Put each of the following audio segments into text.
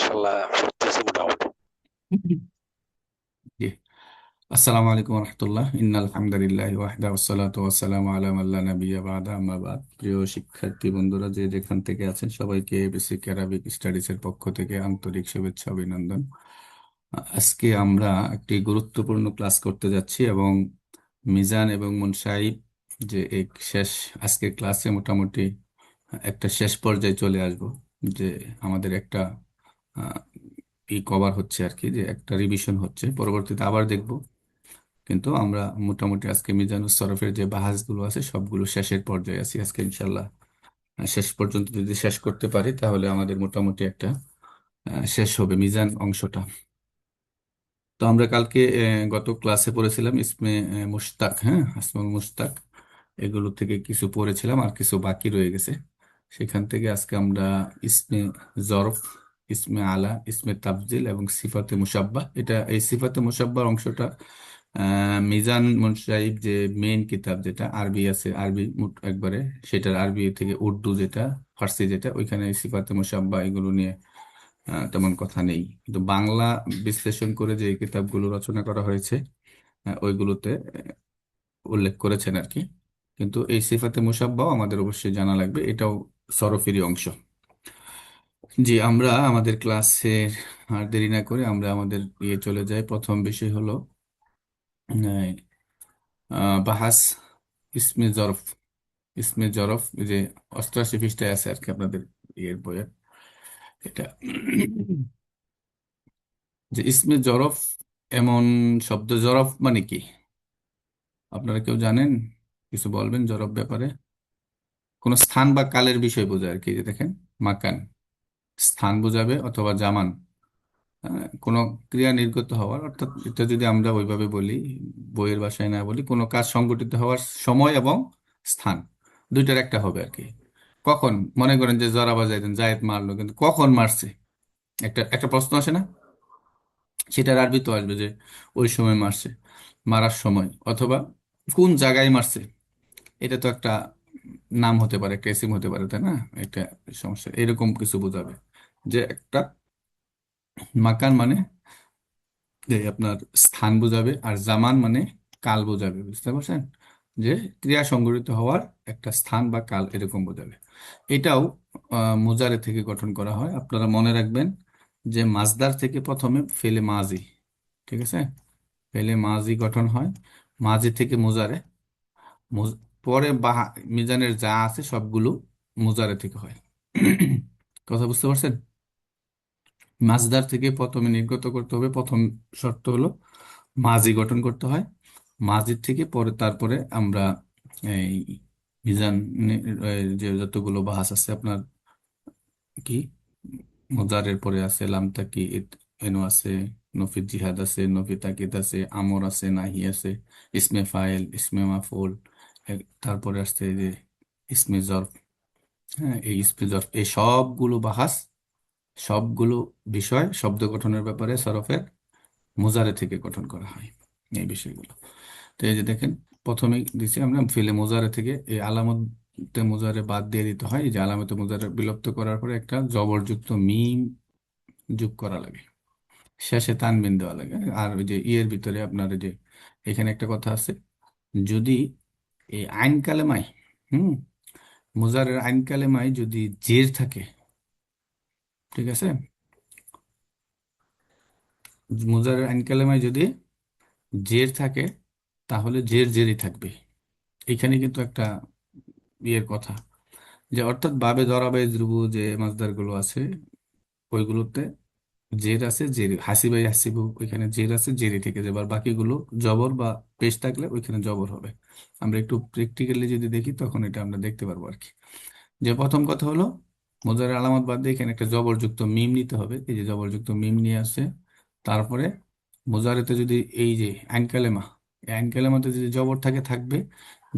মাশাআল্লাহ পড়তেছি মোটামুটি। জি। আসসালামু আলাইকুম রহমতুল্লাহ, ইন্নাল হামদুলিল্লাহ ওয়াহদা ওয়াসসালাতু ওয়াসসালামু আলা মান লা নাবিয়্যা বা'দা, আম্মা বাদ। প্রিয় শিক্ষার্থী বন্ধুরা, যে যেখান থেকে আছেন সবাইকে বেসিক অ্যারাবিক স্টাডিজ এর পক্ষ থেকে আন্তরিক শুভেচ্ছা অভিনন্দন। আজকে আমরা একটি গুরুত্বপূর্ণ ক্লাস করতে যাচ্ছি এবং মিজান এবং মুনসাইব যে এক শেষ আজকের ক্লাসে মোটামুটি একটা শেষ পর্যায়ে চলে আসব। যে আমাদের একটা আহ, কভার হচ্ছে আর কি, যে একটা রিভিশন হচ্ছে, পরবর্তীতে আবার দেখব। কিন্তু আমরা মোটামুটি আজকে মিজানুস সরফের যে বাহাসগুলো আছে সবগুলো শেষের পর্যায়ে আছি আজকে ইনশাল্লাহ। শেষ পর্যন্ত যদি শেষ করতে পারি তাহলে আমাদের মোটামুটি একটা শেষ হবে মিজান অংশটা। তো আমরা কালকে গত ক্লাসে পড়েছিলাম ইসমে মুশতাক, হ্যাঁ, আসমুল মুশতাক, এগুলো থেকে কিছু পড়েছিলাম আর কিছু বাকি রয়ে গেছে। সেখান থেকে আজকে আমরা ইসমে জরফ, ইসমে আলা, ইসমে তাফজিল এবং সিফাতে মুসাব্বা, এটা এই সিফাতে মুসাব্বার অংশটা মিজান মুনসাইব যে মেইন কিতাব, যেটা আরবি আছে, আরবি একবারে সেটার আরবি থেকে উর্দু যেটা, ফার্সি যেটা, ওইখানে এই সিফাতে মুসাব্বা এগুলো নিয়ে তেমন কথা নেই। কিন্তু বাংলা বিশ্লেষণ করে যে কিতাবগুলো রচনা করা হয়েছে ওইগুলোতে উল্লেখ করেছেন আর কি। কিন্তু এই সিফাতে মুসাব্বাও আমাদের অবশ্যই জানা লাগবে, এটাও সরফেরই অংশ। জি, আমরা আমাদের ক্লাসের আর দেরি না করে আমরা আমাদের চলে যাই। প্রথম বিষয় হলো বাহাস ইসমে জরফ। ইসমে জরফ এই যে 88 পৃষ্ঠায় আছে আর কি আপনাদের ইয়ের বইয়ের, এটা যে ইসমে জরফ এমন শব্দ। জরফ মানে কি আপনারা কেউ জানেন? কিছু বলবেন জরফ ব্যাপারে? কোন স্থান বা কালের বিষয় বোঝায় আর কি। যে দেখেন, মাকান স্থান বোঝাবে, অথবা জামান কোনো ক্রিয়া নির্গত হওয়ার, অর্থাৎ এটা যদি আমরা ওইভাবে বলি, বইয়ের ভাষায় না বলি, কোনো কাজ সংগঠিত হওয়ার সময় এবং স্থান, দুইটার একটা হবে আর কি। কখন, মনে করেন যে জরা বাজাইতেন, জায়েদ মারলো, কিন্তু কখন মারছে, একটা একটা প্রশ্ন আসে না? সেটার আরবি তো আসবে যে ওই সময় মারছে, মারার সময়, অথবা কোন জায়গায় মারছে। এটা তো একটা নাম হতে পারে, একটা ইসিম হতে পারে, তাই না? একটা সমস্যা এরকম কিছু বোঝাবে। যে একটা মাকান মানে যে আপনার স্থান বোঝাবে, আর জামান মানে কাল বোঝাবে, বুঝতে পারছেন? যে ক্রিয়া সংঘটিত হওয়ার একটা স্থান বা কাল এরকম বোঝাবে। এটাও মুজারে থেকে গঠন করা হয়। আপনারা মনে রাখবেন যে মাজদার থেকে প্রথমে ফেলে মাজি, ঠিক আছে, ফেলে মাজি গঠন হয়, মাজি থেকে মুজারে, পরে বা মিজানের যা আছে সবগুলো মুজারে থেকে হয়। কথা বুঝতে পারছেন? মাজদার থেকে প্রথমে নির্গত করতে হবে, প্রথম শর্ত হলো মাজি গঠন করতে হয়। মাজির থেকে পরে তারপরে আমরা এই মিজান যে যতগুলো বাহাস আছে আপনার, কি মুজারের পরে আছে লামতাকি, এনো আছে, নফি জিহাদ আছে, নফি তাকিদ আছে, আমর আছে, নাহি আছে, ইসমে ফাইল, ইসমে মাফুল, তারপরে আসছে এই যে ইসমে জরফ। হ্যাঁ, এই ইসমে জরফ, এই সবগুলো বাহাস, সবগুলো বিষয় শব্দ গঠনের ব্যাপারে সরফের মোজারে থেকে গঠন করা হয় এই বিষয়গুলো। তো এই যে দেখেন, প্রথমে দিচ্ছি আমরা ফেলে মোজারে থেকে, এই আলামতে মোজারে বাদ দিয়ে দিতে হয়। এই যে আলামতে মোজারে বিলুপ্ত করার পরে একটা জবরযুক্ত মিম যোগ করা লাগে, শেষে তানবিন দেওয়া লাগে। আর ওই যে ইয়ের ভিতরে আপনার ওই যে এখানে একটা কথা আছে, যদি এই আইন কালেমায়, হুম, মোজারের আইন কালেমায় যদি জের থাকে, ঠিক আছে, মোজারের আইন কালেমায় যদি জের থাকে তাহলে জের জেরই থাকবে। এখানে কিন্তু একটা ইয়ের কথা, যে অর্থাৎ বাবে ধরাবে ধ্রুব যে মাছদার গুলো আছে ওইগুলোতে জের আছে, জের হাসিবাই হাসিবু, ওইখানে জের আছে, জেরি থেকে যাবে। আর বাকিগুলো জবর বা পেশ থাকলে ওইখানে জবর হবে। আমরা একটু প্র্যাকটিক্যালি যদি দেখি তখন এটা আমরা দেখতে পারবো আর কি। যে প্রথম কথা হলো মোজারের আলামত বাদ দিয়ে এখানে একটা জবরযুক্ত মিম নিতে হবে। এই যে জবরযুক্ত মিম নিয়ে আসছে, তারপরে মোজারেতে যদি এই যে আইন কালেমা, এই আইন কালেমাতে যদি জবর থাকে থাকবে,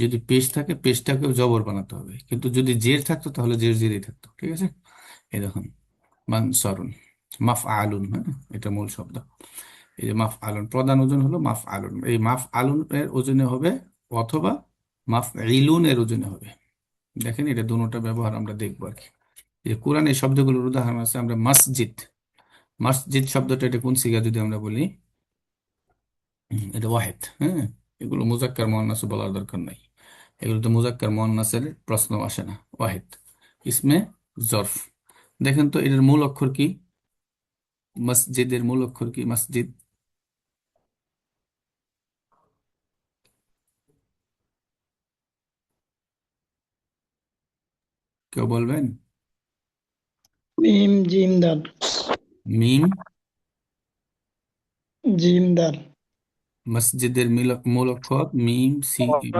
যদি পেশ থাকে পেশটাকেও জবর বানাতে হবে। কিন্তু যদি জের থাকতো তাহলে জের জেরই থাকতো, ঠিক আছে। এই দেখুন, মানসরুন, মাফ আলুন, হ্যাঁ, এটা মূল শব্দ। এই যে মাফ আলুন, প্রধান ওজন হলো মাফ আলুন, এই মাফ আলুন এর ওজনে হবে, অথবা মাফ ইলুন এর ওজনে হবে। দেখেন, এটা দুটোটা ব্যবহার আমরা দেখবো আর কি। এই যে কোরআন এই শব্দগুলোর উদাহরণ আছে আমরা মসজিদ, মসজিদ শব্দটা এটা কোন সিগা যদি আমরা বলি, এটা ওয়াহেদ, হ্যাঁ। এগুলো মুজাক্কার মুয়ান্নাস বলার দরকার নাই, এগুলো তো মুজাক্কার মুয়ান্নাসের প্রশ্ন আসে না। ওয়াহেদ ইসমে জরফ। দেখেন তো এটার মূল অক্ষর কি, মসজিদের মূল অক্ষর কি, মসজিদ। কেউ বলবেন? মিম জিম দাল। মিম। জিম দাল। মসজিদের মূল অক্ষর মিম,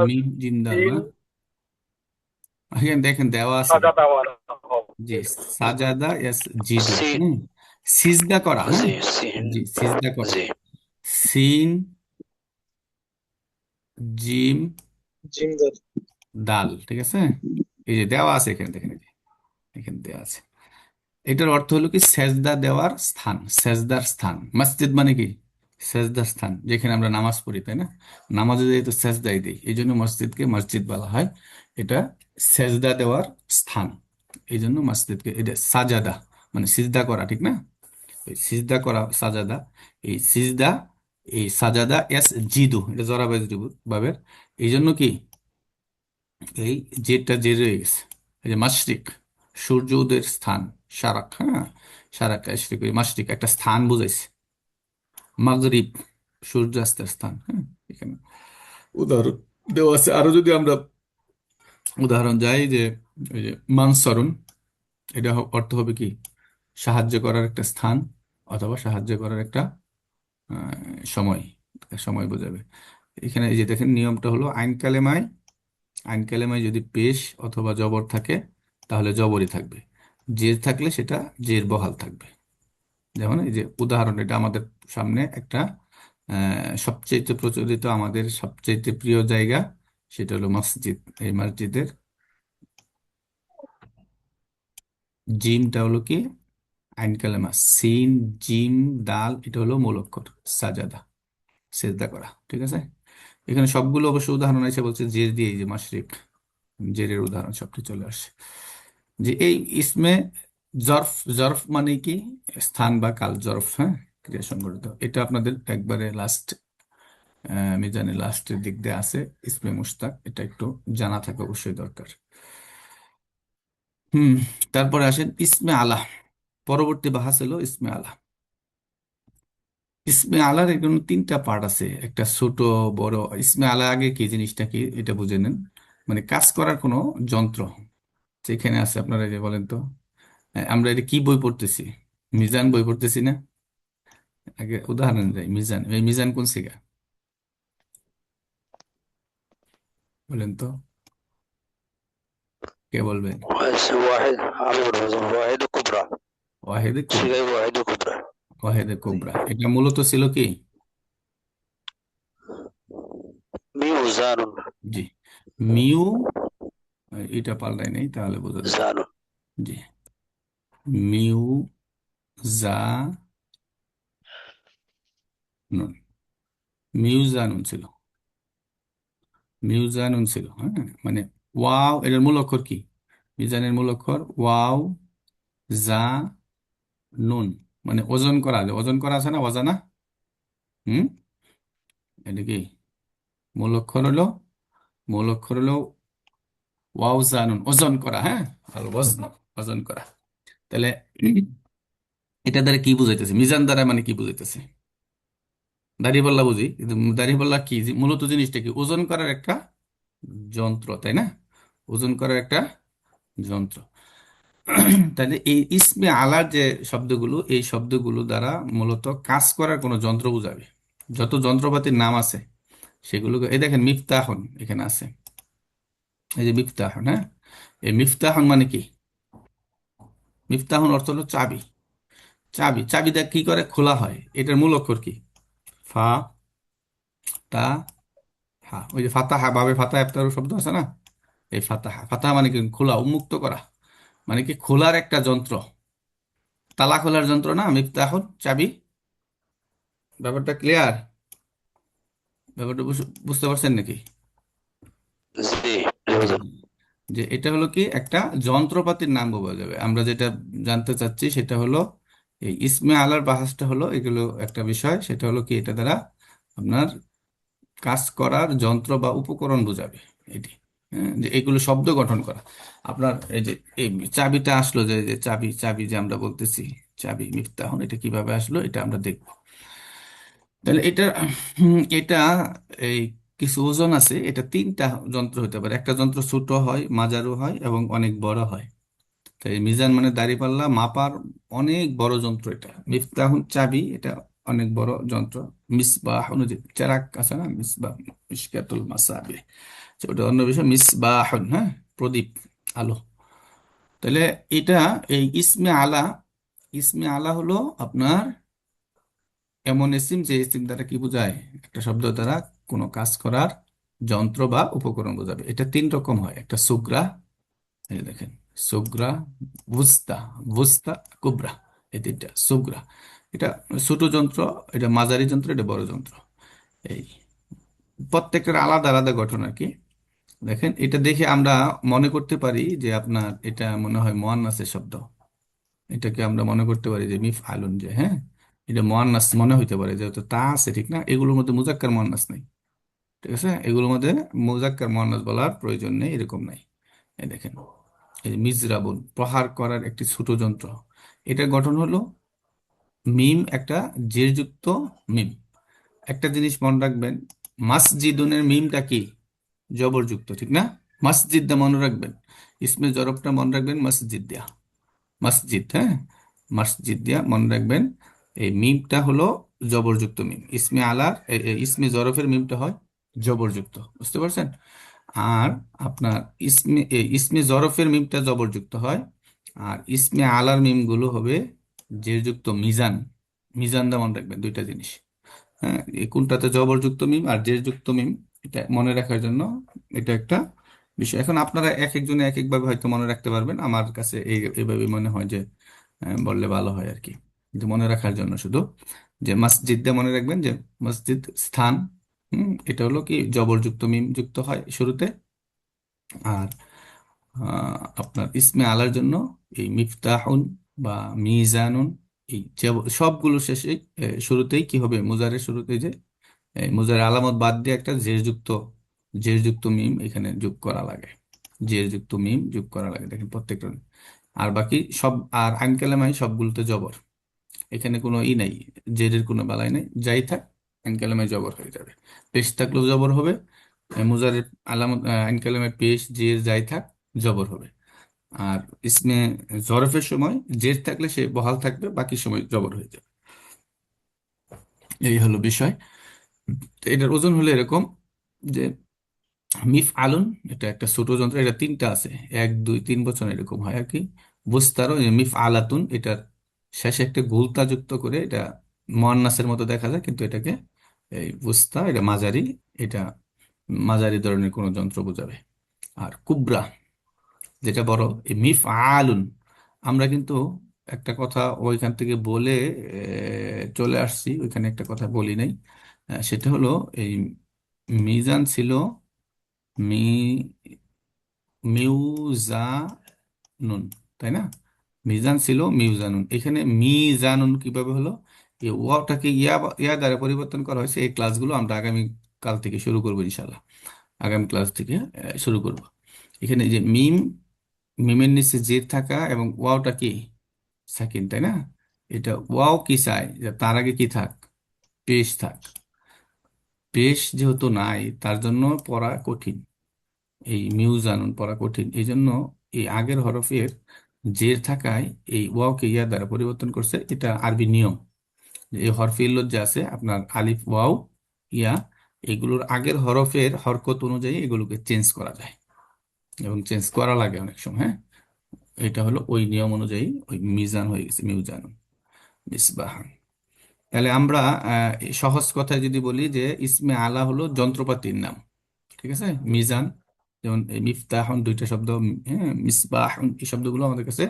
মিম জিম দাল না। সিন এখানে দেখেন দেওয়া আছে সাজাদা ওয়ালা জি, হবে। সাজাদা ইয়াস জিদু, সিন হ্যাঁ। সিজদা করা, হ্যাঁ। জি সিন জি, সিজদা করা। জি সিন জিম জিম দাল। দাল, ঠিক আছে। এই যে দেওয়া আছে এখানে, দেখেন এই যে, এখানে দেওয়া আছে। এটার অর্থ হলো কি সেজদা দেওয়ার স্থান, সেজদার স্থান। মসজিদ মানে কি সেজদার স্থান, যেখানে আমরা নামাজ পড়ি, তাই না? নামাজে যাই তো সেজদাই দিই, এই জন্য মসজিদকে মসজিদ বলা হয়। এটা সেজদা দেওয়ার স্থান, এই জন্য মসজিদকে, এটা সাজাদা মানে সিজদা করা, ঠিক না? এই সিজদা করা সাজাদা, এই সিজদা, এই সাজাদা এস জিদু, এটা জরা ভাবের, এই জন্য কি এই জেডটা জেড হয়ে গেছে। এই যে মাশরিক, সূর্য উদয়ের স্থান। শারাক, হ্যাঁ, শারাক আশরিক, ওই মাশরিক একটা স্থান বুঝাইছে। মাগরিব সূর্যাস্তের স্থান, হ্যাঁ। এখানে উদাহরণ দেওয়া আছে। আরো যদি আমরা উদাহরণ যাই, যে ওই যে মানসরুন, এটা অর্থ হবে কি সাহায্য করার একটা স্থান, অথবা সাহায্য করার একটা সময়, সময় বোঝাবে। এখানে এই যে দেখেন নিয়মটা হলো আইন কালেমায় যদি পেশ অথবা জবর থাকে তাহলে জবরই থাকবে, জের থাকলে সেটা জের বহাল থাকবে। যেমন এই যে উদাহরণ, এটা আমাদের সামনে একটা সবচেয়ে প্রচলিত, আমাদের সবচেয়ে প্রিয় জায়গা, সেটা হলো মসজিদ। এই মসজিদের জিমটা হলো কি আইন কালেমা, সিন জিম দাল, এটা হলো মূল অক্ষর সাজাদা, সেজদা করা, ঠিক আছে। এখানে সবগুলো অবশ্য উদাহরণ এসে বলছে জের দিয়ে, এই যে মাশরিক, জেরের উদাহরণ সবটি চলে আসে। যে এই ইসমে জরফ, জরফ মানে কি স্থান বা কাল, জরফ, হ্যাঁ, ক্রিয়া সংগঠিত। এটা আপনাদের একবারে লাস্ট, মিজানের লাস্টের দিক দিয়ে আছে। ইসমে মুশতাক, এটা একটু জানা থাকা অবশ্যই দরকার। হুম। তারপরে আসেন ইসমে আলা, পরবর্তী বাহাস হলো ইসমে আলা। ইসমে আলার এখানে তিনটা পার্ট আছে, একটা ছোট বড়। ইসমে আলা আগে কি জিনিসটা কি এটা বুঝে নেন। মানে কাজ করার কোনো যন্ত্র যেখানে আছে, আপনারা যে বলেন তো, আমরা এটা কি বই পড়তেছি, মিজান বই পড়তেছি না? আগে উদাহরণ দেয়, মিজান, এই মিজান কোন সিগা বলেন তো, কে বলবেন? ওয়াহিদ, আমি বলবো যে ওয়াহিদ কুবরা, ওয়াহেদে কুবরা। সিগাই ওয়াহিদ কুবরা। ওয়াহেদে কুবরা এটা মূলত ছিল কি, মিউ জানুন, জি, মিউ, এটা পাল্টাই নেই তাহলে বোঝা যাবে। জানুন জি, মিউ জা নুন, মিউজানুন ছিল, মিউজানুন ছিল, হ্যাঁ। মানে ওয়াও, এটার মূল অক্ষর কি, মিজানের মূল অক্ষর ওয়াও জা নুন, মানে ওজন করা, যে ওজন করা আছে না, অজানা। হুম। এটা কি মূল অক্ষর হলো, মূল অক্ষর হলো ওয়াও জা নুন, ওজন করা, হ্যাঁ। আল ওয়াজন, ওজন করা। তাহলে এটা দ্বারা কি বুঝাইতেছে, মিজান দ্বারা মানে কি বুঝাইতেছে? দাঁড়িপাল্লা বুঝি, কিন্তু দাঁড়িপাল্লা কি মূলত জিনিসটা কি, ওজন করার একটা যন্ত্র, তাই না? ওজন করার একটা যন্ত্র। তাহলে এই ইসমে আলার যে শব্দগুলো, এই শব্দগুলো দ্বারা মূলত কাজ করার কোনো যন্ত্র বোঝাবে। যত যন্ত্রপাতির নাম আছে সেগুলোকে, এই দেখেন মিফতাহন এখানে আছে, এই যে মিফতাহন, হ্যাঁ। এই মিফতাহন মানে কি, মিফতাহন অর্থ হলো চাবি। চাবি, চাবি দিয়ে কি করে খোলা হয়, এটার মূল অক্ষর কি, ফা তা হা। ওই যে ফাতাহা, বাবে ফাতাহা একটা শব্দ আছে না, এই ফাতাহা, ফাতাহা মানে কি খোলা, উন্মুক্ত করা, মানে কি খোলার একটা যন্ত্র, তালা খোলার যন্ত্র না মিফতাহুন, চাবি। ব্যাপারটা ক্লিয়ার? ব্যাপারটা বুঝতে পারছেন নাকি? জি জি, হুজুর। জি। যে এটা হলো কি একটা যন্ত্রপাতির নাম বলা যাবে। আমরা যেটা জানতে চাচ্ছি সেটা হলো এই ইসমে আলার বাহাসটা হলো এগুলো একটা বিষয়, সেটা হলো কি এটা দ্বারা আপনার কাজ করার যন্ত্র বা উপকরণ বোঝাবে এটি। হ্যাঁ, যে এগুলো শব্দ গঠন করা। আপনার এই যে এই চাবিটা আসলো, যে যে চাবি চাবি যে আমরা বলতেছি চাবি মিফতাহুন, এটা কিভাবে আসলো এটা আমরা দেখব। তাহলে এটা এটা এই কিছু ওজন আছে, এটা তিনটা যন্ত্র হতে পারে। একটা যন্ত্র ছোট হয়, মাঝারু হয় এবং অনেক বড় হয়। তাই মিজান মানে দাঁড়িপাল্লা মাপার অনেক বড় যন্ত্র এটা। মিফতাহুন চাবি, এটা অনেক বড় যন্ত্র। মিসবাহুন যে চেরাক আছে না, মিসবাহ, মিশকাতুল মাসাবিহ, ওটা অন্য বিষয়। মিসবাহুন, হ্যাঁ, প্রদীপ, আলো। তাহলে এটা এই ইসমে আলা, ইসমে আলা হলো আপনার এমন ইসিম যে ইসিম দ্বারা কি বোঝায়, একটা শব্দ দ্বারা কোনো কাজ করার যন্ত্র বা উপকরণ বোঝাবে। এটা তিন রকম হয়। একটা সুগ্রা, এই যে দেখেন, সুগ্রা, বুস্তা, বুস্তা, কুবরা, এই তিনটা সুগ্রা। এটা ছোট যন্ত্র, এটা মাঝারি যন্ত্র, এটা বড় যন্ত্র। এই প্রত্যেকটার আলাদা আলাদা গঠন আর কি। দেখেন এটা দেখে আমরা মনে করতে পারি যে আপনার এটা মনে হয় মুয়ান্নাসের শব্দ। এটাকে আমরা মনে করতে পারি যে মিফ আলুন, যে হ্যাঁ এটা মুয়ান্নাস মনে হইতে পারে, যেহেতু তা আছে, ঠিক না? এগুলোর মধ্যে মুজাক্কার মুয়ান্নাস নেই, ঠিক আছে? এগুলোর মধ্যে মুজাক্কার মুয়ান্নাস বলার প্রয়োজন নেই, এরকম নাই। এই দেখেন, এই যে মিজরাবুন, প্রহার করার একটি ছোট যন্ত্র। এটার গঠন হলো মিম, একটা জেরযুক্ত মিম। একটা জিনিস মনে রাখবেন, মাসজিদুনের মিমটা কি? জবরযুক্ত, ঠিক না? মসজিদ দা মনে রাখবেন, ইসমে জরবটা মনে রাখবেন মসজিদ দিয়া, মসজিদ, হ্যাঁ, মসজিদ দিয়া মনে রাখবেন। এই মিমটা হলো জবরযুক্ত মিম। ইসমে আলার ইসমে জরফের মিমটা হয় জবরযুক্ত, বুঝতে পারছেন? আর আপনার ইসমে জরফের মিমটা জবরযুক্ত হয়, আর ইসমে আলার মিমগুলো হবে জেরযুক্ত। মিজান, মিজান দা মনে রাখবেন, দুইটা জিনিস। হ্যাঁ, এই কোনটাতে জবরযুক্ত মিম আর জেরযুক্ত মিম, এটা মনে রাখার জন্য এটা একটা বিষয়। এখন আপনারা এক একজনে এক একভাবে হয়তো মনে রাখতে পারবেন। আমার কাছে এইভাবে মনে হয় যে বললে ভালো হয় আর কি। কিন্তু মনে রাখার জন্য শুধু যে মসজিদ দিয়ে মনে রাখবেন যে মসজিদ স্থান। এটা হলো কি জবরযুক্ত মিম যুক্ত হয় শুরুতে। আর আপনার ইসমে আলার জন্য এই মিফতাহুন বা মিজানুন, এই সবগুলো শেষে শুরুতেই কি হবে, মুজারের শুরুতে যে এই মুজারের আলামত বাদ দিয়ে একটা জেরযুক্ত, জেরযুক্ত মিম এখানে যোগ করা লাগে। জেরযুক্ত মিম যোগ করা লাগে, দেখেন প্রত্যেকটা। আর বাকি সব, আর আইন কালামাই সবগুলোতে জবর, এখানে কোনো ই নাই, জেরের কোনো বেলায় নেই। যাই থাক আইন কালামায় জবর হয়ে যাবে। পেশ থাকলেও জবর হবে। মুজারের আলামত আইন কালামের পেশ জের যাই থাক জবর হবে। আর ইসমে জরফের সময় জের থাকলে সে বহাল থাকবে, বাকি সময় জবর হয়ে যাবে। এই হলো বিষয়। তো এটার ওজন হলো এরকম যে মিফ আলুন, এটা একটা ছোট যন্ত্র, এটা তিনটা আছে, 1 2 3 বছর এরকম হয় আর কি। বুস্তারও যে মিফ আলাতুন, এটার শেষে একটা গোলতা যুক্ত করে, এটা মুয়ান্নাসের মতো দেখা যায়, কিন্তু এটাকে এই বুস্তা, এটা মাঝারি, এটা মাঝারি ধরনের কোনো যন্ত্র বোঝাবে। আর কুবরা যেটা বড়, এই মিফ আলুন। আমরা কিন্তু একটা কথা ওইখান থেকে বলে চলে আসছি, ওইখানে একটা কথা বলি নাই। সেটা হলো এই মিজান ছিল মি মিউজানুন, তাই না? মিজান ছিল মিউজানুন, এখানে মিজানুন কিভাবে হলো? এই ওয়াওটাকে ইয়া দ্বারা পরিবর্তন করা হয়েছে। এই ক্লাসগুলো আমরা আগামী কাল থেকে শুরু করবো ইনশাল্লাহ। আগামী ক্লাস থেকে শুরু করব। এখানে এই যে মিম, মিমের নিচে জের থাকা এবং ওয়াওটা কি সাকিন, তাই না? এটা ওয়াও কি চাই যে তার আগে কি থাক, পেশ থাক। পেশ যেহেতু নাই, তার জন্য পড়া কঠিন। এই মিউজানুন পড়া কঠিন, এই জন্য এই আগের হরফের জের থাকায় এই ওয়াওকে ইয়া দ্বারা পরিবর্তন করছে। এটা আরবি নিয়ম। এই হরফে ইল্লত যে আছে আপনার আলিফ ওয়াও ইয়া, এগুলোর আগের হরফের হরকত অনুযায়ী এগুলোকে চেঞ্জ করা যায় এবং চেঞ্জ করা লাগে অনেক সময়, হ্যাঁ। এটা হলো ওই নিয়ম অনুযায়ী ওই মিজান হয়ে গেছে মিউজানুন, মিসবাহান। তাহলে আমরা এই সহজ কথায় যদি বলি যে ইসমে আলা হলো যন্ত্রপাতির নাম, ঠিক আছে? মিজান, যেমন এই মিফতাহুন দুইটা শব্দ, হ্যাঁ, মিসবাহুন, এই শব্দগুলো আমাদের কাছে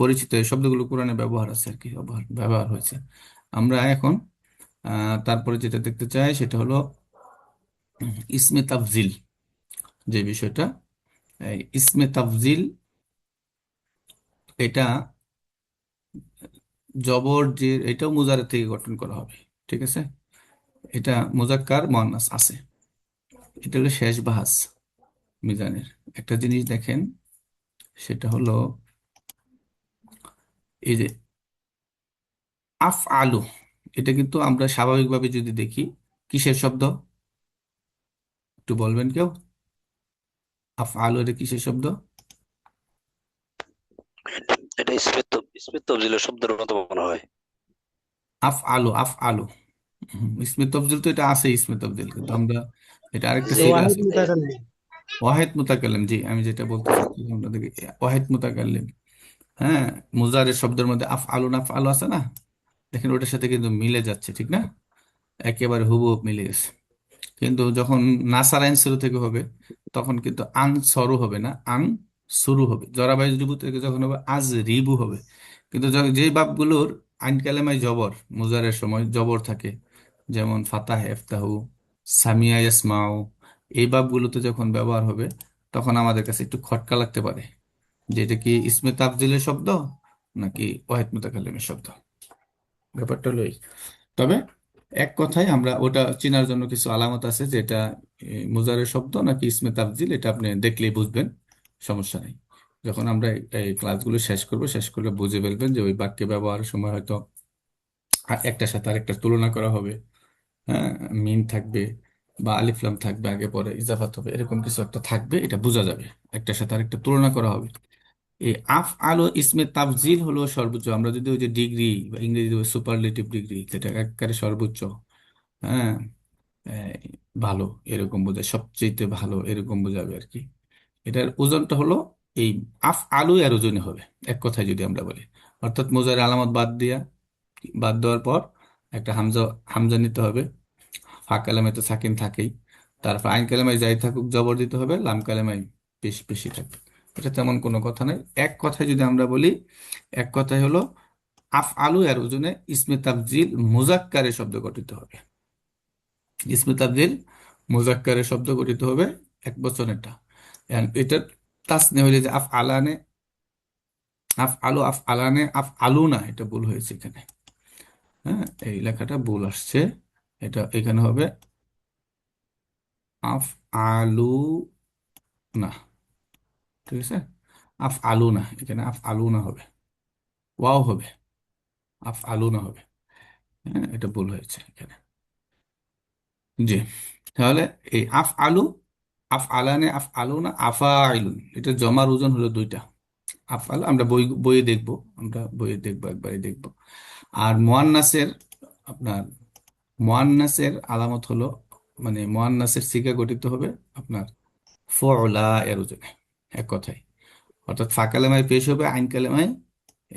পরিচিত। এই শব্দগুলো কোরআনে ব্যবহার আছে আর কি, ব্যবহার ব্যবহার হয়েছে। আমরা এখন তারপরে যেটা দেখতে চাই সেটা হলো ইসমে তাফজিল, যে বিষয়টা। এই ইসমে তাফজিল এটা জবর জের এটাও মুজারের থেকে গঠন করা হবে। ঠিক আছে, এটা মুজাক্কার মুয়ান্নাস আছে। এটা হলো শেষ বাহাস মিজানের। একটা জিনিস দেখেন, সেটা হলো এই যে আফ আলু, এটা কিন্তু আমরা স্বাভাবিকভাবে যদি দেখি কিসের শব্দ, একটু বলবেন কেউ? আফ আলু এটা কিসের শব্দ? এটা ইসমের তবজিলের শব্দের মতো মনে হয়। আফ আলু, আফ আলু। ইসমে তফজিল তো এটা আছে, ইসমে তফজিল, কিন্তু আমরা এটা আরেকটা জি সিগা ওয়াহিদ আছে, মুতাকাল্লিম। ওয়াহেদ মুতাকাল্লিম। জি, আমি যেটা বলতে চাচ্ছিলাম আপনাদেরকে, ওয়াহেদ মুতাকাল্লিম। হ্যাঁ, মুজারের শব্দের মধ্যে আফ আলু না, আফ আলু আছে না, দেখেন ওটার সাথে কিন্তু মিলে যাচ্ছে, ঠিক না? একেবারে হুবহুব মিলে গেছে। কিন্তু যখন নাসার আইন শুরু থেকে হবে, তখন কিন্তু আন সরু হবে না, আন শুরু হবে। জরাবাইজ রিবু থেকে যখন হবে আজ রিবু হবে। কিন্তু যে বাপগুলোর আইন কালেমায় জবর, মুজারের সময় জবর থাকে, যেমন ফাতাহ ইফতাহু, সামিয়া ইয়াসমাউ, এই বাপগুলোতে যখন ব্যবহার হবে, তখন আমাদের কাছে একটু খটকা লাগতে পারে যে এটা কি ইসমে তাফজিলের শব্দ নাকি ওয়াহিদ মুতাকাল্লিমের শব্দ। ব্যাপারটা হলো এই। তবে এক কথায় আমরা ওটা চেনার জন্য কিছু আলামত আছে, যেটা মুজারের শব্দ নাকি ইসমে তাফজিল, এটা আপনি দেখলেই বুঝবেন, সমস্যা নেই। যখন আমরা এই ক্লাসগুলো শেষ করব, শেষ করলে বুঝে ফেলবেন যে ওই বাক্যে ব্যবহারের সময় হয়তো একটার সাথে আরেকটা তুলনা করা হবে। হ্যাঁ, মিন থাকবে বা আলিফ লাম থাকবে, আগে পরে ইজাফাত হবে, এরকম কিছু একটা থাকবে, এটা বোঝা যাবে। একটার সাথে আরেকটা তুলনা করা হবে। এই আফ আলো ইসমে তাফজিল হলো সর্বোচ্চ। আমরা যদি ওই যে ডিগ্রি বা ইংরেজি সুপারলেটিভ ডিগ্রি, যেটা একেবারে সর্বোচ্চ, হ্যাঁ, এই ভালো এরকম বোঝায়, সবচেয়ে ভালো এরকম বোঝাবে আর কি। এটার ওজনটা হলো এই আফ আলু এর ওজনে হবে, এক কথায় যদি আমরা বলি। অর্থাৎ মোজার আলামত বাদ দেওয়ার পর একটা হামজা, হামজা নিতে হবে। ফা কালামে তো সাকিন থাকেই, তারপর আইন কালামায় যাই থাকুক জবর দিতে হবে, লাম কালামায় বেশি বেশি থাকবে। এটা তেমন কোনো কথা নাই। এক কথায় যদি আমরা বলি, এক কথায় হলো আফ আলু এর ওজনে ইসমে তাফজিল মুজাক্কারে শব্দ গঠিত হবে। ইসমে তাবদীল মুজাক্কারের শব্দ গঠিত হবে, এক বচনেরটা। এটা তাসনিয়া হইলে যে আফ আলানে, আফ আলু, আফ আলানে, আফ আলু না, এটা ভুল হয়েছে এখানে। হ্যাঁ, এই লেখাটা ভুল আসছে। এটা এখানে হবে আফ আলু না, ঠিক আছে? আফ আলু না, এখানে আফ আলু না হবে, ওয়াও হবে, আফ আলু না হবে। হ্যাঁ, এটা ভুল হয়েছে এখানে। জি, তাহলে এই আফ আলু, আফ আলানে, আফ আলু না, আফা আইলুন, এটা জমার ওজন হলো দুইটা। আফআল আমরা বইয়ে দেখবো, আমরা বইয়ে দেখবো, একবারে দেখবো। আর মুয়ান্নাসের, আপনার মুয়ান্নাসের আলামত হলো, মানে মুয়ান্নাসের সিগা গঠিত হবে আপনার ফুলা এর ওজনে, এক কথায়। অর্থাৎ ফা কালেমায় পেশ হবে, আইন কালেমায়,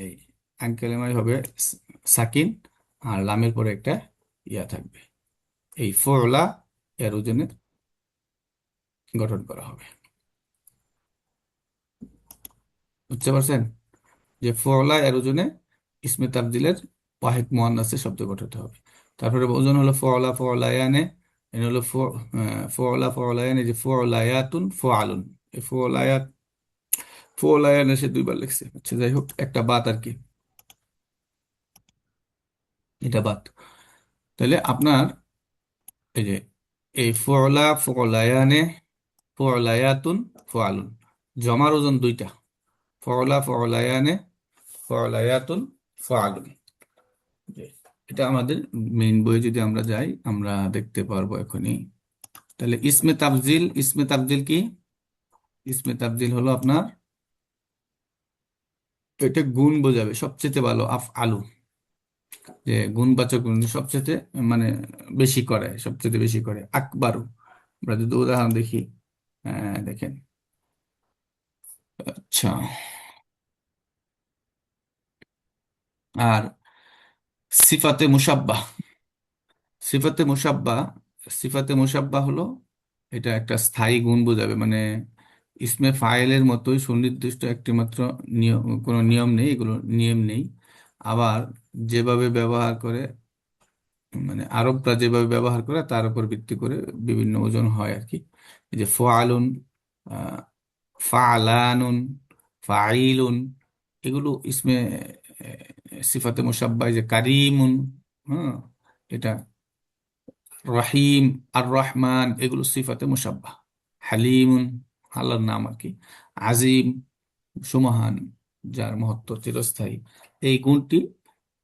এই আইন কালেমায় হবে সাকিন, আর লামের পরে একটা ইয়া থাকবে। এই ফুলা এর ওজনে গঠন করা হবে। বুঝতে পারছেন যে ফুলা এর ওজনে ইসমে তাবদিলের ওয়াহিদ মুয়ান্নাসের শব্দ গঠিত হবে। তারপরে ওজন হলো ফুলা ফুলায়ানে, এন হলো ফুলা ফুলায়ানে, যে ফুলায়াতুন ফুআলুন। এই ফুলায়ানে সে দুইবার লিখছে, আচ্ছা যাই হোক, একটা বাত আর কি, এটা বাত। তাহলে আপনার এই যে এই ফুলা ফুলায়ানে, ফুলায়াতুন ফুআলুন, জমার ওজন দুইটা, ফুলা ফুলায়ানে, ফুলায়াতুন ফুআলুন। যে এটা আমাদের মেইন বই যদি আমরা যাই, আমরা দেখতে পারবো এখনই। তাহলে ইসমে তাফজিল, ইসমে তাফজিল কি? ইসমে তাফজিল হলো আপনার, এটা গুণ বোঝাবে, সবচেয়ে ভালো আফ আলু, যে গুণবাচক গুণ সবচেয়ে, মানে বেশি করে, সবচেয়ে বেশি করে আকবারু। আমরা যদি উদাহরণ দেখি, দেখেন, আচ্ছা, আর সিফাতে মুসাব্বাহ, সিফাতে মুসাব্বা, সিফাতে মুসাব্বা হলো, এটা একটা স্থায়ী গুণ বোঝাবে, মানে ইসমে ফাইলের মতোই সুনির্দিষ্ট একটি মাত্র নিয়ম, কোনো নিয়ম নেই, এগুলো নিয়ম নেই। আবার যেভাবে ব্যবহার করে, মানে আরবরা যেভাবে ব্যবহার করে তার উপর ভিত্তি করে বিভিন্ন ওজন হয় আর কি। এই যে ফাআলুন, আহ, ফাআলানুন, ফাইলুন, এগুলো ইসমে সিফাতে মুসাব্বাহ, এই যে কারিমুন, হ্যাঁ, এটা রহিম আর রহমান, এগুলো সিফাতে মুসাব্বাহ। হালিমুন, আল্লাহর নাম আর কি। আজিম, সুমহান, যার মহত্ব চিরস্থায়ী। এই গুণটি,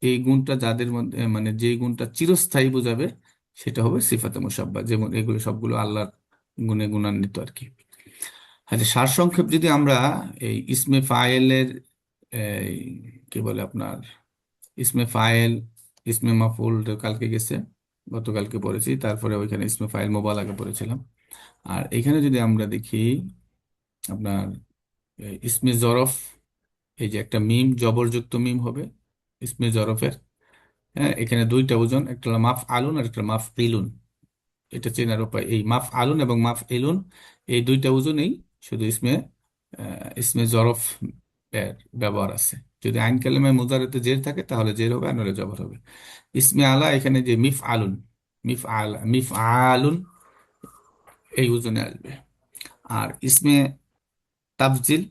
এই গুণটা যাদের মধ্যে, মানে যে গুণটা চিরস্থায়ী বোঝাবে, সেটা হবে সিফাতে মুসাব্বাহ। যেমন এগুলো সবগুলো আল্লাহর গুণে গুণান্বিত আর কি। আচ্ছা, সারসংক্ষেপ যদি আমরা এই ইসমে ফাইলের, এই কি বলে আপনার, ইসমে ফাইল, ইসমে মাফুল তো কালকে গেছে, গতকালকে পড়েছি, তারপরে ওইখানে ইসমে ফাইল মোবালাকে পড়েছিলাম। আর এখানে যদি আমরা দেখি আপনার ইসমে জরফ, এই যে একটা মিম, জবরযুক্ত মিম হবে ইসমে জরফের। হ্যাঁ, এখানে দুইটা ওজন, একটা হলো মাফ আলুন আর একটা মাফ ইলুন। এটা চেনার উপায়, এই মাফ আলুন এবং মাফ ইলুন, এই দুইটা ওজনেই শুধু ইসমে ইসমে জরফ এর ব্যবহার আছে। যদি আইন কালেমায় মুজারেতে জের থাকে তাহলে জের হবে, আর নইলে জবর হবে। ইসমে আলা, এখানে যে মিফ আলুন, মিফ আলা, মিফ আলুন, এই ওজনে আসবে। আর ইসমে তাফজিল,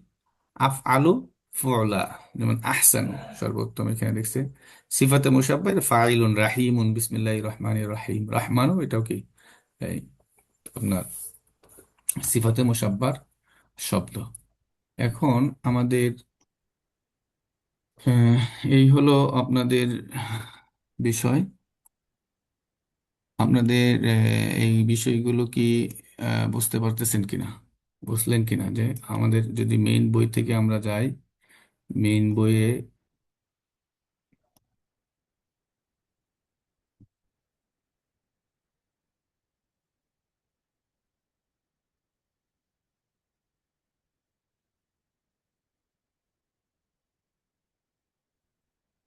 আফ আলু ফুলা, যেমন আহসান, সর্বোত্তম, এখানে দেখছে সিফাতে মুসাব্বাহ ফাইলুন রাহিমুন, বিসমিল্লাহির রহমানির রহিম, রহমানও এটাও কি এই আপনার সিফাতে মুসাব্বার শব্দ। এখন আমাদের আহ, এই হলো আপনাদের বিষয়। আপনাদের এই বিষয়গুলো কি বুঝতে পারতেছেন কিনা, বুঝলেন কিনা? যে আমাদের যদি মেইন বই থেকে আমরা যাই, মেইন বইয়ে,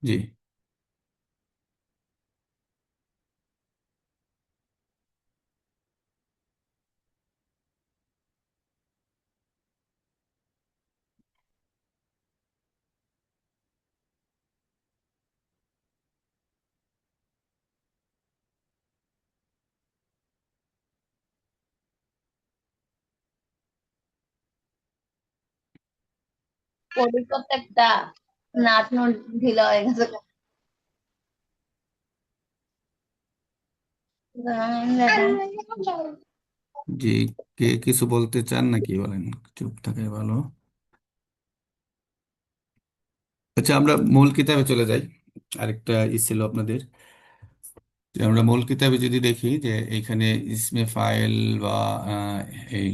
জি, প্রত্যেকটা নাট নোট ঢিলা হয়ে গেছে। জি, কে কিছু বলতে চান নাকি বলেন, চুপ থাকাই ভালো। আচ্ছা, আমরা মূল কিতাবে চলে যাই। আরেকটা ছিল আপনাদের, যে আমরা মূল কিতাবে যদি দেখি যে এইখানে ইসমে ফাইল বা এই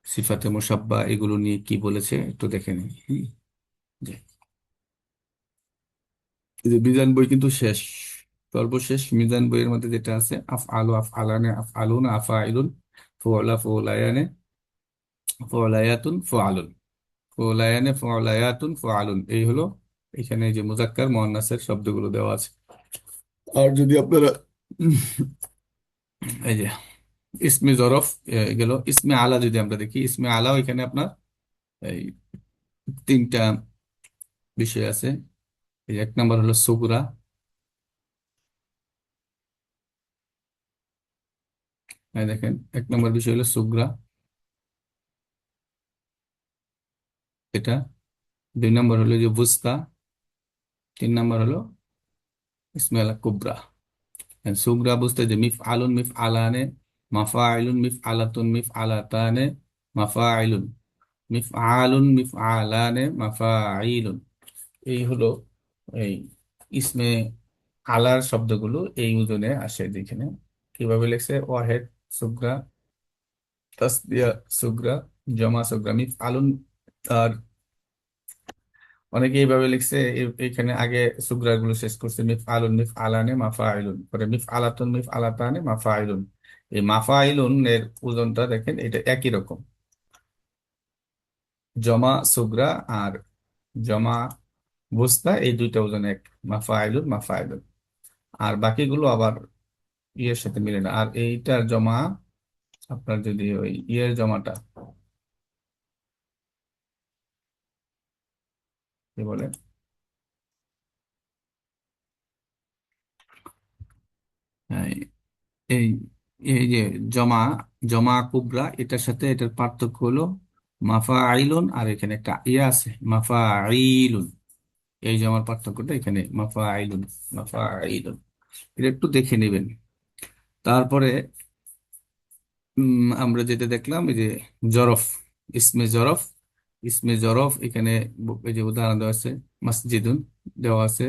সিফাতে মুসাব্বা এগুলো নিয়ে কি বলেছে একটু দেখে নিই। যে এই যে মিজান বই কিন্তু শেষ, সর্বশেষ মিজান বইয়ের মধ্যে যেটা আছে, আফ আলু, আফ আলানে, আফ আলুন, আফা আইলুন, ফোলা ফোলায়ানে, ফোলায়াতুন ফোয়ালুন, ফোলায়ানে ফোলায়াতুন ফোয়ালুন, এই হলো এখানে যে মুজাক্কার মুয়ান্নাসের শব্দগুলো দেওয়া আছে। আর যদি আপনারা এই যে ইসমে জরফ গেল, ইসমে আলা যদি আমরা দেখি, ইসমে আলা এখানে আপনার এই তিনটা বিষয় আছে। এই যে এক নম্বর হলো সুগরা, এই দেখেন এক নম্বর বিষয় হলো সুগরা, এটা। দুই নম্বর হলো যে বুস্তা, তিন নম্বর হলো ইসমে আলা কুবরা। সুগরা বুঝতে যে মিফ আলুন, মিফ আলানে, মাফা আইলুন, মিফ আলাতুন, মিফ আলাতানে, মাফা আইলুন, মিফ আলুন, মিফ আলানে, মাফা আইলুন, এই হলো এই ইসমে আলার শব্দগুলো, এই ওজনে আসে। যেখানে কিভাবে লিখছে, ওয়াহেদ সুগরা, তাসদিয়া সুগরা, জমা সুগরা, মিফ আলুন। আর অনেকে এইভাবে লিখছে, এখানে আগে সুগরা গুলো শেষ করছে, মিফ আলুন, মিফ আলানে, মাফা আইলুন, পরে মিফ আলাতুন, মিফ আলাতানে, মাফা আইলুন। এই মাফা আইলুন এর ওজনটা দেখেন, এটা একই রকম, জমা সুগরা আর জমা বুস্তা, এই দুইটা ওজন এক, মাফা আইলুন, মাফা আইলুন। আর বাকিগুলো আবার ইয়ের সাথে মিলে না। আর এইটার জমা আপনার যদি ওই ইয়ের জমাটা কি বলে, এই এই এই যে জমা, জমা কুবরা, এটার সাথে এটার পার্থক্য হলো মাফা আইলুন, আর এখানে একটা ইয়ে আছে মাফা আইলুন। এই যে আমার পার্থক্যটা এখানে মাফাইলুন, মাফাইলুন, এটা একটু দেখে নেবেন। তারপরে আমরা যেটা দেখলাম এই যে জরফ, ইসমে জরফ, ইসমে জরফ এখানে এই যে উদাহরণ দেওয়া আছে, মসজিদুন দেওয়া আছে,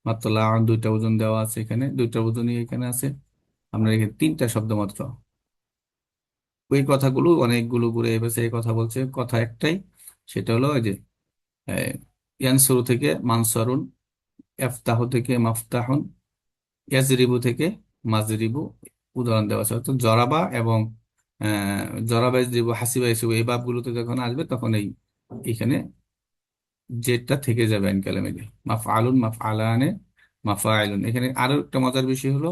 মাত্র দুইটা ওজন দেওয়া আছে, এখানে দুইটা ওজনই এখানে আছে। আমরা এখানে তিনটা শব্দ মাত্র, ওই কথাগুলো অনেকগুলো ঘুরে এসে এই কথা বলছে, কথা একটাই, সেটা হলো এই যে আহ, ইয়ানসুরু থেকে মানসারুন, ইফতাহু থেকে মাফতাহুন, ইয়াজরিবু থেকে মাজরিবু, উদাহরণ দেওয়া আছে। অর্থাৎ জরাবা এবং জরাবা ইয়াজরিবু হাসিবা ইয়াসিবু এই বাবগুলোতে যখন আসবে তখন এখানে যেটা থেকে যাবে আইন কালামে মাফআলুন, মাফআলানে, মাফাইলুন। এখানে আরো একটা মজার বিষয় হলো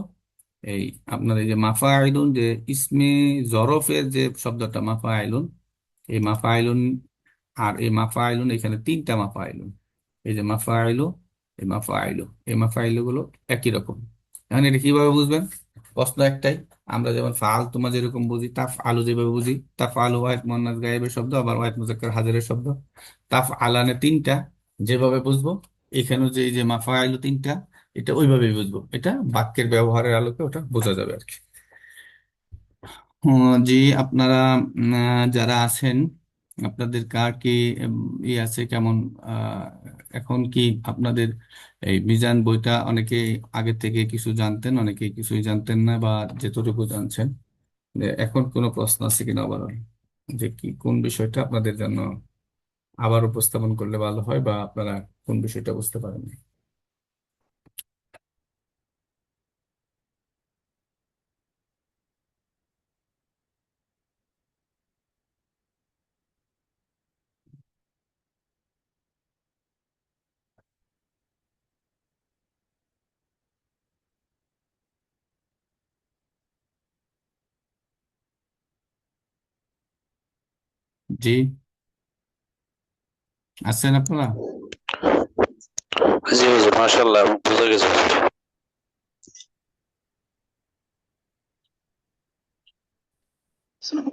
এই আপনার এই যে মাফাইলুন, যে ইসমে জরফের যে শব্দটা মাফাইলুন, এই মাফাইলুন আর এই মাফাইলুন এখানে তিনটা মাফাইলুন, এই যে মাফাইলু, এই মাফাইলু, এই মাফাইলু গুলো একই রকম। এখন এটা কিভাবে বুঝবেন? প্রশ্ন একটাই, আমরা যেমন ফাল তোমা যেরকম বুঝি, তাফ আলু যেভাবে বুঝি, তাফ আলু ওয়াহিদ মুয়ান্নাস গায়েবের শব্দ, আবার ওয়াহিদ মুজাক্কার হাজিরের শব্দ। তাফ আলানে তিনটা, যেভাবে বুঝবো এখানে যে এই যে মাফাইলু তিনটা, এটা ওইভাবেই বুঝবো, এটা বাক্যের ব্যবহারের আলোকে ওটা বোঝা যাবে আর কি। জি, আপনারা যারা আছেন, আপনাদের কার কি ই আছে কেমন? আহ, এখন কি আপনাদের এই মিজান বইটা অনেকে আগে থেকে কিছু জানতেন, অনেকে কিছুই জানতেন না, বা যেতটুকু জানছেন, এখন কোনো প্রশ্ন আছে কিনা আবার, যে কি কোন বিষয়টা আপনাদের জন্য আবার উপস্থাপন করলে ভালো হয়, বা আপনারা কোন বিষয়টা বুঝতে পারেন? জি, আছেন আপনারা? জি হুজুর, মাশাআল্লাহ, বুঝা গেছে হুজুর। আসসালামু